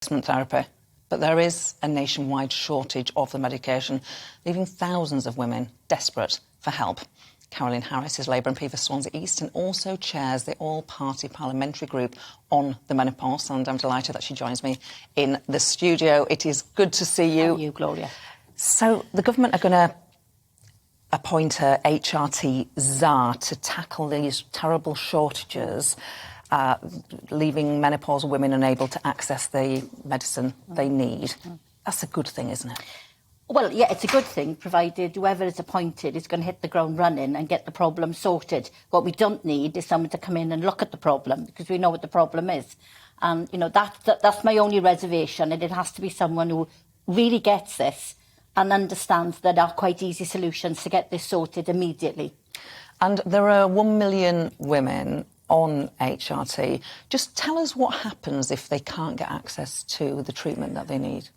therapy, but there is a nationwide shortage of the medication, leaving thousands of women desperate for help. Carolyn Harris is Labour MP for Swansea East and also chairs the all-party parliamentary group on the menopause, and I'm delighted that she joins me in the studio. It is good to see you. And you, Gloria. So the government are going to appoint a HRT czar to tackle these terrible shortages, leaving menopausal women unable to access the medicine they need. That's a good thing, isn't it? Well, yeah, it's a good thing, provided whoever is appointed is going to hit the ground running and get the problem sorted. What we don't need is someone to come in and look at the problem, because we know what the problem is. And, you know, that's my only reservation, and it has to be someone who really gets this and understands that there are quite easy solutions to get this sorted immediately. And there are 1 million women on HRT. Just tell us what happens if they can't get access to the treatment that they need.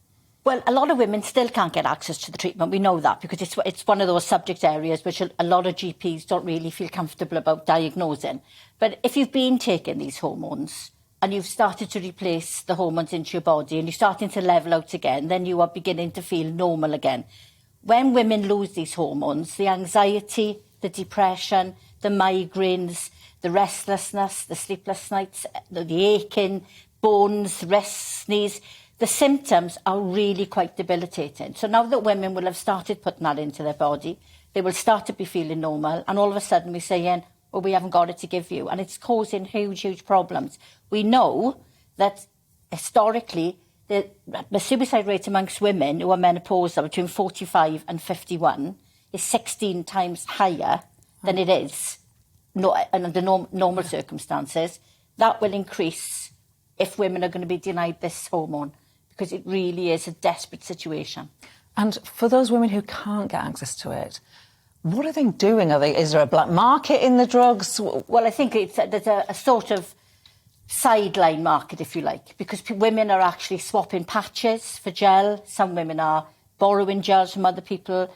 Well, a lot of women still can't get access to the treatment. We know that because it's one of those subject areas which a lot of GPs don't really feel comfortable about diagnosing. But if you've been taking these hormones and you've started to replace the hormones into your body and you're starting to level out again, then you are beginning to feel normal again. When women lose these hormones, the anxiety, the depression, the migraines, the restlessness, the sleepless nights, the aching, bones, wrists, knees, the symptoms are really quite debilitating. So now that women will have started putting that into their body, they will start to be feeling normal, and all of a sudden we're saying, well, we haven't got it to give you. And it's causing huge, huge problems. We know that historically the suicide rate amongst women who are menopausal between 45 and 51 is 16 times higher than it is under normal circumstances. That will increase if women are going to be denied this hormone, because it really is a desperate situation. And for those women who can't get access to it, what are they doing? Is there a black market in the drugs? Well, I think there's a sort of sideline market, if you like, because women are actually swapping patches for gel. Some women are borrowing gels from other people.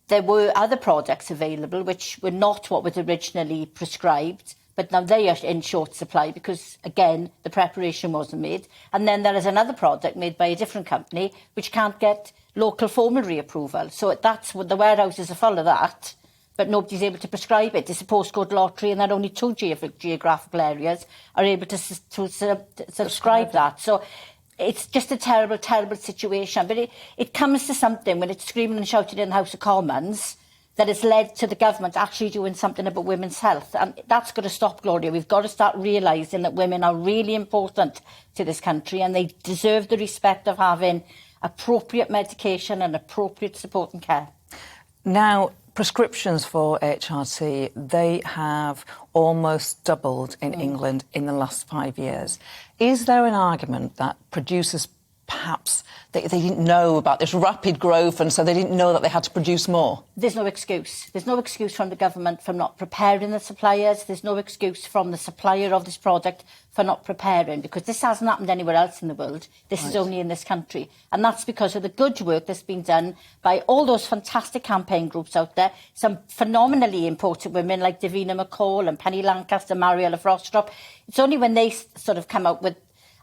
There were other products available which were not what was originally prescribed, but now they are in short supply because, again, the preparation wasn't made. And then there is another product made by a different company which can't get local formulary approval. So that's what the warehouses are full of that, but nobody's able to prescribe it. It's a postcode lottery, and there are only 2 geographical areas are able to subscribe that. So it's just a terrible, terrible situation. But it comes to something when it's screaming and shouting in the House of Commons that has led to the government actually doing something about women's health. And that's got to stop, Gloria. We've got to start realising that women are really important to this country, and they deserve the respect of having appropriate medication and appropriate support and care. Now, prescriptions for HRT, they have almost doubled in England in the last 5 years. Is there an argument that producers perhaps they didn't know about this rapid growth, and so they didn't know that they had to produce more? There's no excuse. There's no excuse from the government for not preparing the suppliers. There's no excuse from the supplier of this product for not preparing, because this hasn't happened anywhere else in the world. This is only in this country. And that's because of the good work that's been done by all those fantastic campaign groups out there, some phenomenally important women like Davina McCall and Penny Lancaster, Mariella Frostrop. It's only when they sort of come out with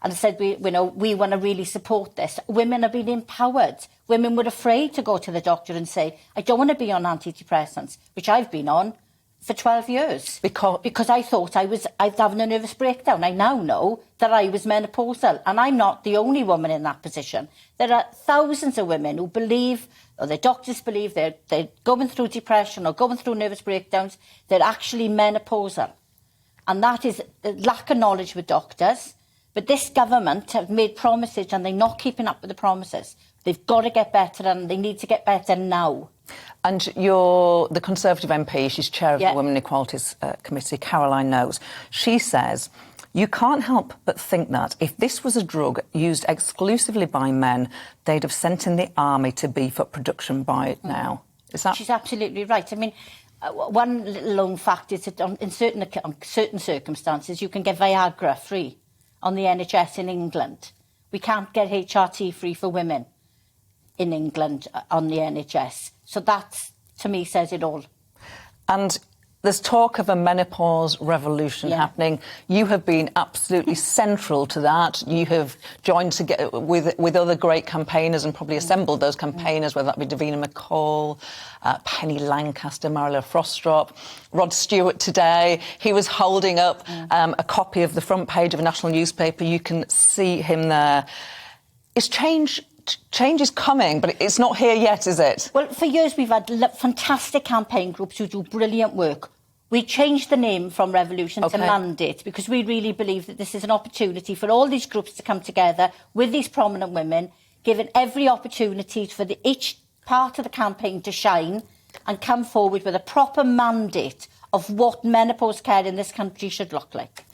and said, we want to really support this. Women have been empowered. Women were afraid to go to the doctor and say, I don't want to be on antidepressants, which I've been on for 12 years. Because I thought I was having a nervous breakdown. I now know that I was menopausal, and I'm not the only woman in that position. There are thousands of women who believe, or their doctors believe, they're going through depression or going through nervous breakdowns. They're actually menopausal. And that is a lack of knowledge with doctors. But this government have made promises and they're not keeping up with the promises. They've got to get better, and they need to get better now. And you're the Conservative MP, she's chair of the Women Equalities Committee, Caroline knows. She says, you can't help but think that if this was a drug used exclusively by men, they'd have sent in the army to beef up production by now. Is that... She's absolutely right. I mean, one little known fact is that in certain circumstances, you can get Viagra free on the NHS in England. We can't get HRT free for women in England on the NHS. So that, to me, says it all. And There's talk of a menopause revolution happening. You have been absolutely central to that. You have joined together with other great campaigners and probably assembled those campaigners, whether that be Davina McCall, Penny Lancaster, Marilla Frostrop, Rod Stewart today. He was holding up a copy of the front page of a national newspaper. You can see him there. Is change is coming, but it's not here yet, is it? Well, for years we've had fantastic campaign groups who do brilliant work. We changed the name from Revolution to Mandate because we really believe that this is an opportunity for all these groups to come together with these prominent women, given every opportunity for each part of the campaign to shine and come forward with a proper mandate of what menopause care in this country should look like.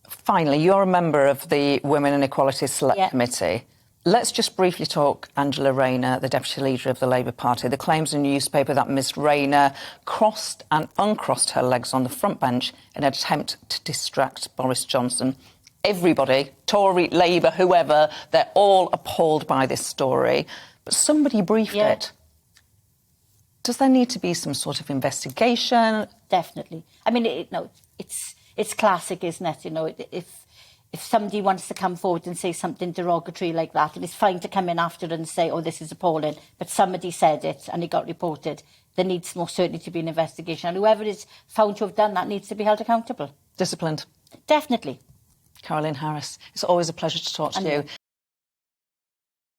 Finally, you're a member of the Women and Equality Select Committee. Let's just briefly talk Angela Rayner, the Deputy Leader of the Labour Party. The claims in the newspaper that Miss Rayner crossed and uncrossed her legs on the front bench in an attempt to distract Boris Johnson. Everybody, Tory, Labour, whoever, they're all appalled by this story. But somebody briefed it. Does there need to be some sort of investigation? Definitely. I mean, it's classic, isn't it? You know, if somebody wants to come forward and say something derogatory like that, and it's fine to come in after and say, oh, this is appalling, but somebody said it and it got reported, there needs most certainly to be an investigation. And whoever is found to have done that needs to be held accountable. Disciplined. Definitely. Carolyn Harris, it's always a pleasure to talk to you.